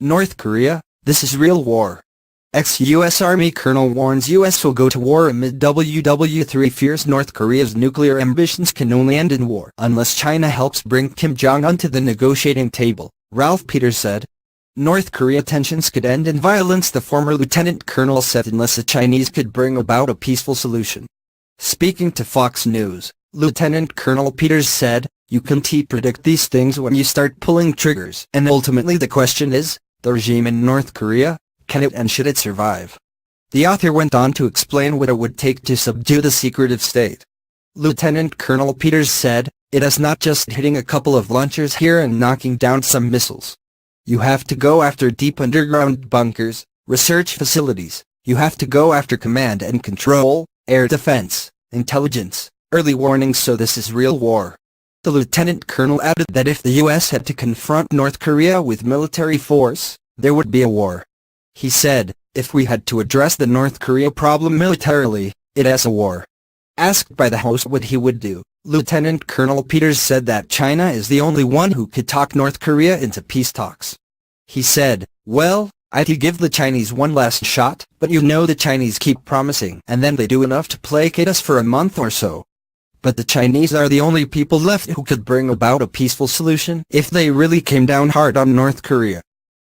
North Korea, this is real war. Ex-U.S. Army Colonel warns U.S. will go to war amid WW3 fears North Korea's nuclear ambitions can only end in war unless China helps bring Kim Jong-un to the negotiating table, Ralph Peters said. North Korea tensions could end in violence, the former lieutenant colonel said, unless the Chinese could bring about a peaceful solution. Speaking to Fox News, Lieutenant Colonel Peters said, "You can't predict these things when you start pulling triggers, and ultimately the question is, the regime in North Korea, can it and should it survive?" The author went on to explain what it would take to subdue the secretive state. Lieutenant Colonel Peters said, "It is not just hitting a couple of launchers here and knocking down some missiles. You have to go after deep underground bunkers, research facilities, you have to go after command and control, air defense, intelligence, early warning, so this is real war." The lieutenant colonel added that if the U.S. had to confront North Korea with military force, there would be a war. He said, "If we had to address the North Korea problem militarily, it is a war." Asked by the host what he would do, Lieutenant Colonel Peters said that China is the only one who could talk North Korea into peace talks. He said, "Well, I'd give the Chinese one last shot, but you know the Chinese keep promising and then they do enough to placate us for a month or so. But the Chinese are the only people left who could bring about a peaceful solution if they really came down hard on North Korea.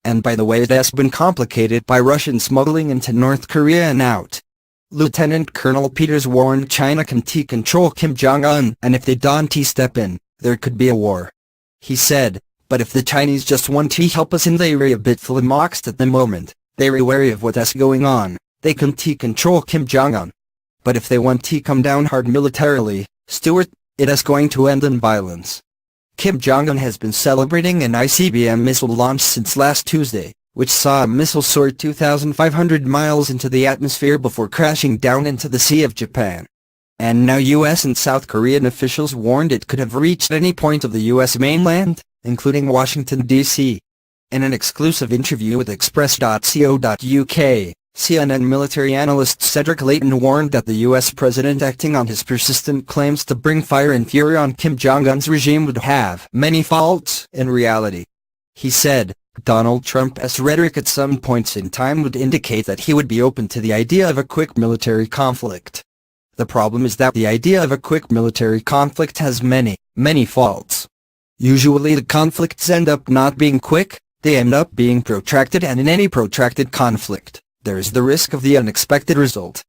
And by the way, it has been complicated by Russian smuggling into North Korea and out." Lieutenant Colonel Peters warned China can control Kim Jong-un, and if they don't step in, there could be a war. He said, "But if the Chinese just want to help us and they're a bit flummoxed at the moment, they're wary of what's going on, they can control Kim Jong-un. But if they want to come down hard militarily, Stuart, it is going to end in violence." Kim Jong-un has been celebrating an ICBM missile launch since last Tuesday, which saw a missile soar 2,500 miles into the atmosphere before crashing down into the Sea of Japan. And now U.S. and South Korean officials warned it could have reached any point of the U.S. mainland, including Washington, D.C. In an exclusive interview with Express.co.uk, CNN military analyst Cedric Layton warned that the U.S. president acting on his persistent claims to bring fire and fury on Kim Jong-un's regime would have many faults in reality. He said, "Donald Trump's rhetoric at some points in time would indicate that he would be open to the idea of a quick military conflict. The problem is that the idea of a quick military conflict has many faults. Usually the conflicts end up not being quick, they end up being protracted, and in any protracted conflict, there is the risk of the unexpected result.